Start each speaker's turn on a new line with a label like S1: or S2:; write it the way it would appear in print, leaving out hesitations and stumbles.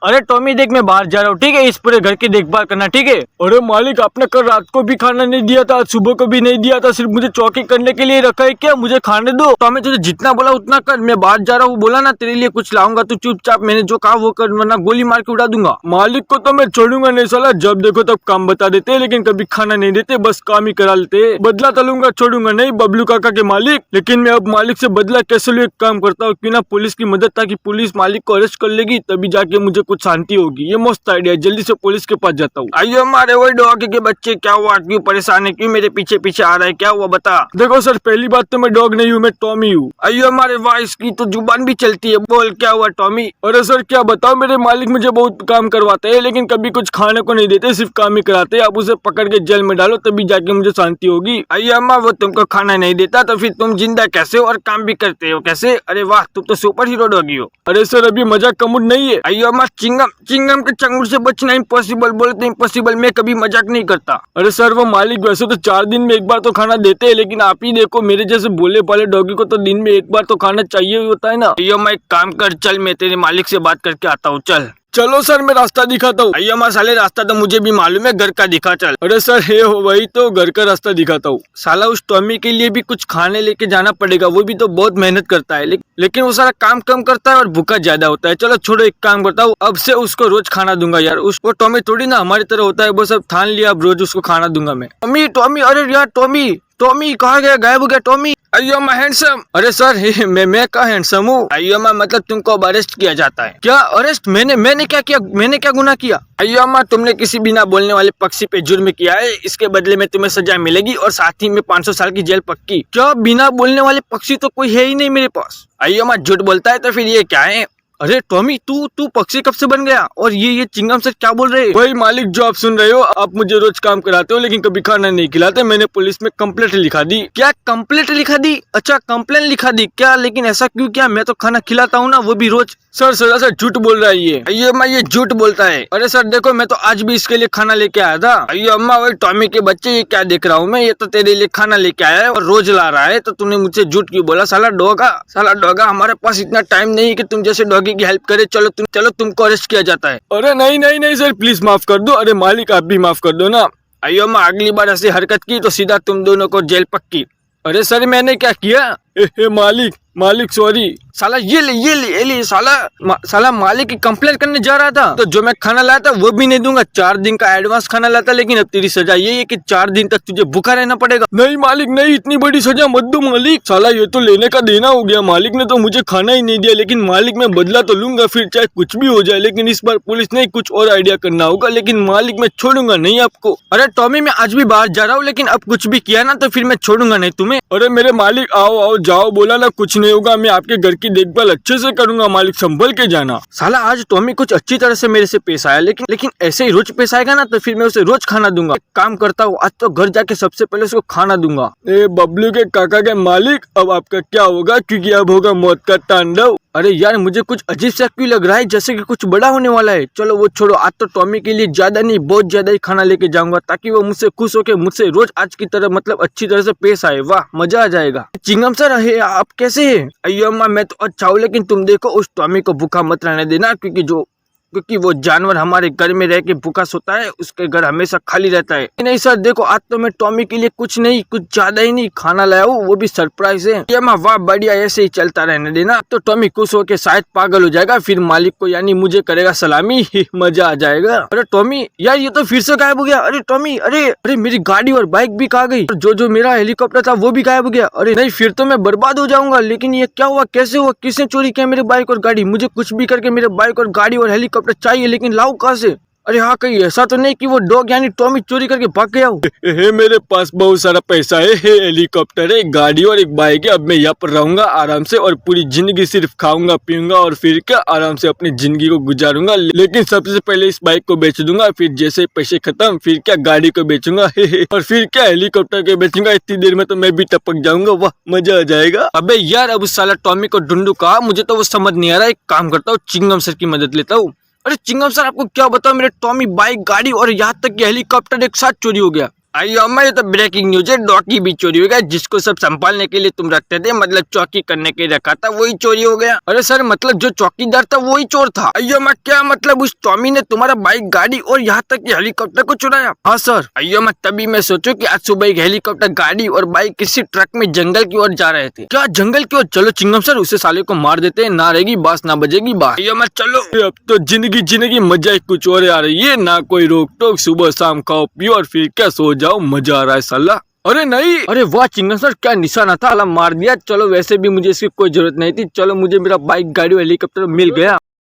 S1: अरे टॉमी देख, मैं बाहर जा रहा हूँ, ठीक है? इस पूरे घर की देखभाल करना, ठीक है? अरे मालिक, आपने कल रात को भी खाना नहीं दिया था, आज सुबह को भी नहीं दिया था, सिर्फ मुझे चौकी करने के लिए रखा है क्या? मुझे खाने दो। टॉमी तुझे जितना बोला उतना कर, मैं बाहर जा रहा हूँ, बोला ना तेरे लिए कुछ लाऊंगा, तू चुपचाप मैंने जो कहा वो कर, वरना गोली मार के उड़ा दूंगा। मालिक को तो मैं छोड़ूंगा नहीं साला, जब देखो तब काम बता देते, लेकिन कभी खाना नहीं देते, बस काम ही करा लेते। बदला तलूंगा, छोड़ूंगा नहीं बबलू काका के मालिक। लेकिन मैं अब मालिक से बदला कैसे लूं? एक काम करता हूँ, बिना पुलिस की मदद, ताकि पुलिस मालिक को अरेस्ट कर लेगी, तभी जाके मुझे कुछ शांति होगी। ये मस्त आइडिया, जल्दी से पुलिस के पास जाता हूँ। आइए हमारे वही डॉग के बच्चे, क्या हुआ? क्यों परेशान है? क्यों मेरे पीछे पीछे आ रहा है? क्या हुआ बता। देखो सर, पहली बात तो मैं डॉग नहीं हूँ, मैं टॉमी हूँ। आइए हमारे वाह, इसकी तो जुबान भी चलती है। बोल क्या हुआ टॉमी? अरे सर क्या बताओ, मेरे मालिक मुझे बहुत काम करवाते हैं, लेकिन कभी कुछ खाने को नहीं देते, सिर्फ काम ही कराते हैं। आप उसे पकड़ के जेल में डालो, तभी जाके मुझे शांति होगी। आइए अम्मा, वो तुमको खाना नहीं देता तो फिर तुम जिंदा कैसे हो और काम भी करते हो कैसे? अरे वाह, तुम तो सुपर हीरो डॉगी हो। अरे सर अभी मजाक का मूड नहीं है। आइए अम्मा, चिंगम के चंगुल से बचना इम्पॉसिबल, बोलते इम्पॉसिबल, मैं कभी मजाक नहीं करता। अरे सर वो मालिक वैसे तो 4 दिन में एक बार तो खाना देते हैं, लेकिन आप ही देखो, मेरे जैसे भोले भाले डॉगी को तो दिन में एक बार तो खाना चाहिए होता है ना। आइए मैं एक काम कर, चल मैं तेरे मालिक से बात करके आता हूँ, चल। चलो सर, मैं रास्ता दिखाता हूँ। आइए माँ साले, रास्ता तो मुझे भी मालूम है, घर का दिखा चल। अरे सर हे हो, वही तो घर का रास्ता दिखाता हूँ। साला उस टॉमी के लिए भी कुछ खाने लेके जाना पड़ेगा, वो भी तो बहुत मेहनत करता है, लेकिन वो सारा काम कम करता है और भूखा ज्यादा होता है। चलो छोड़ो, एक काम करता हूँ, अब से उसको रोज खाना दूंगा यार। वो टॉमी थोड़ी ना हमारी तरह होता है, वो सब ठान लिया, अब रोज उसको खाना दूंगा मैं। टॉमी, अरे यार टॉमी कहाँ गया? गायब हो गया टॉमी। अयो मैं हैंडसम। अरे सर मैं कहाँ हैंडसम हूँ? अयो मैं मतलब तुमको अब अरेस्ट किया जाता है। क्या अरेस्ट? मैंने क्या किया? मैंने क्या गुनाह किया? अयो अम्मा, तुमने किसी बिना बोलने वाले पक्षी पे जुर्म किया है, इसके बदले में तुम्हें सजा मिलेगी और साथ ही में 500 साल की जेल पक्की। क्या बिना बोलने वाले पक्षी तो कोई है ही नहीं मेरे पास। अयो अम्मा, झूठ बोलता है तो फिर ये क्या है? अरे टॉमी, तू पक्षी कब से बन गया? और ये चिंगम सर क्या बोल रहे हैं? वही मालिक जो आप सुन रहे हो, आप मुझे रोज काम कराते हो लेकिन कभी खाना नहीं खिलाते। मैंने पुलिस में कंप्लेंट लिखा दी। क्या कंप्लेंट लिखा दी? अच्छा कंप्लेंट लिखा दी क्या? लेकिन ऐसा क्यों? क्या मैं तो खाना खिलाता हूँ ना, वो भी रोज। सर सर झूठ बोल रहा है ये झूठ बोलता है। अरे सर देखो, मैं तो आज भी इसके लिए खाना लेके आया था। अयो अम्मा, वही टॉमी के बच्चे, ये क्या देख रहा हूँ मैं? ये तो तेरे लिए खाना लेके आया है और रोज ला रहा है, तो तूने मुझसे झूठ क्यों बोला? साला डोगा, हमारे पास इतना टाइम नहीं है कि तुम जैसे डॉगी की हेल्प करे। चलो तुमको अरेस्ट किया जाता है। अरे नहीं सर, प्लीज माफ कर दो। अरे मालिक आप भी माफ कर दो ना। अयो अम्मा, अगली बार ऐसी हरकत की तो सीधा तुम दोनों को जेल पक्की। अरे सर मैंने क्या किया? मालिक सॉरी। साला ये ले साला मालिक की कंप्लेंट करने जा रहा था, तो जो मैं खाना लाया था वो भी नहीं दूंगा। 4 दिन का एडवांस खाना लाता, लेकिन अब तेरी सजा ये है कि 4 दिन तक तुझे भूखा रहना पड़ेगा। नहीं मालिक नहीं, इतनी बड़ी सजा मत दो मालिक। साला ये तो लेने का देना हो गया। मालिक ने तो मुझे खाना ही नहीं दिया, लेकिन मालिक मैं बदला तो लूंगा, फिर चाहे कुछ भी हो जाए। लेकिन इस बार पुलिस ने कुछ और आइडिया करना होगा, लेकिन मालिक मैं छोड़ूंगा नहीं आपको। अरे टॉमी, मैं आज भी बाहर जा रहा हूँ, लेकिन अब कुछ भी किया ना तो फिर मैं छोड़ूंगा नहीं तुम्हें। अरे मेरे मालिक आओ जाओ, बोला ना कुछ नहीं होगा, मैं आपके घर की देखभाल अच्छे से करूंगा मालिक, संभल के जाना। साला आज टॉमी कुछ अच्छी तरह से मेरे से पेश आया, लेकिन ऐसे ही रोज पेश आएगा ना तो फिर मैं उसे रोज खाना दूंगा। एक काम करता हूँ, आज तो घर जाके सबसे पहले उसको खाना दूंगा। ए बबलू के काका के मालिक, अब आपका क्या होगा? क्योंकि अब होगा मौत का तांडव। अरे यार, मुझे कुछ अजीब सा क्यों लग रहा है, जैसे कि कुछ बड़ा होने वाला है। चलो वो छोड़ो, आज तो टॉमी के लिए ज्यादा नहीं, बहुत ज्यादा ही खाना लेके जाऊंगा, ताकि वो मुझसे खुश होके मुझसे रोज आज की तरह मतलब अच्छी तरह से पेश आए। वाह, मजा आ जाएगा। चिंगम सर आप कैसे हैं? अयो अम्मा, मैं तो अच्छा हूँ, लेकिन तुम देखो उस टॉमी को भूखा मत रहने देना, क्योंकि वो जानवर हमारे घर में रह के भूखा सोता है, उसके घर हमेशा खाली रहता है। नहीं सर देखो, आज तो मैं टॉमी के लिए कुछ ज्यादा ही नहीं खाना लाया हूँ, वो भी सरप्राइज है। ये माँ वाह बढ़िया, ऐसे ही चलता रहने देना। तो टॉमी खुश होके शायद पागल हो जाएगा, फिर मालिक को यानी मुझे करेगा सलामी। मजा आ जाएगा। अरे टॉमी यार, ये तो फिर से गायब हो गया। अरे टॉमी, अरे मेरी गाड़ी और बाइक भी कहाँ गई? जो मेरा हेलीकॉप्टर था वो भी गायब हो गया। अरे नहीं, फिर तो मैं बर्बाद हो जाऊंगा। लेकिन ये क्या हुआ? कैसे हुआ? किसने चोरी किया मेरे बाइक और गाड़ी? मुझे कुछ भी करके मेरे बाइक और गाड़ी और हेलीकॉप्टर चाहिए, लेकिन लाऊं कहाँ से? अरे हाँ, कहीं ऐसा तो नहीं कि वो डॉग यानी टॉमी चोरी करके भाग गया हो? मेरे पास बहुत सारा पैसा है, हेलीकॉप्टर है, गाड़ी और एक बाइक है। अब मैं यहाँ पर रहूंगा आराम से और पूरी जिंदगी सिर्फ खाऊंगा पीऊंगा और फिर क्या आराम से अपनी जिंदगी को गुजारूंगा। लेकिन सबसे पहले इस बाइक को बेच दूंगा, फिर जैसे पैसे खत्म फिर क्या गाड़ी को बेचूंगा और फिर क्या हेलीकॉप्टर को बेचूंगा। इतनी देर में तो मैं भी टपक जाऊंगा। वाह, मजा आ जाएगा। अबे यार, अब उस साला टॉमी को ढूंढू कहा, मुझे तो वो समझ नहीं आ रहा है। एक काम करता हूँ, चिंगम सर की मदद लेता हूँ। अरे चिंगम सर, आपको क्या बताओ, मेरे टॉमी बाइक गाड़ी और यहाँ तक कि हेलीकॉप्टर एक साथ चोरी हो गया। अयो मैं, ये तो ब्रेकिंग न्यूज है, डॉगी भी चोरी हो गया। जिसको सब संभालने के लिए तुम रखते थे, मतलब चौकी करने के लिए रखा था, वही चोरी हो गया। अरे सर, मतलब जो चौकीदार था वही चोर था। अयो मैं, क्या मतलब उस टॉमी ने तुम्हारा बाइक, गाड़ी और यहाँ तक कि हेलीकॉप्टर को चुराया? हाँ सर। अयो मैं, तभी मैं सोचू कि आज सुबह एक हेलीकॉप्टर, गाड़ी और बाइक किसी ट्रक में जंगल की ओर जा रहे थे। क्या जंगल की ओर? चलो चिंगम सर, उसे साले को मार देते हैं, ना रहेगी बास ना बजेगी बास। अयो मैं, चलो। अब तो जिंदगी मजा ही कुछ और आ रही है, ना कोई रोक टोक, सुबह शाम खाओ पियो और फिर क्या सो जाओ, मजा आ रहा है साला। अरे नहीं, अरे वाह चिंगम सर, क्या निशाना था, अला मार दिया। चलो वैसे भी मुझे इसकी कोई जरूरत नहीं थी। चलो मुझे मेरा बाइक, गाड़ी और हेलीकॉप्टर मिल गया।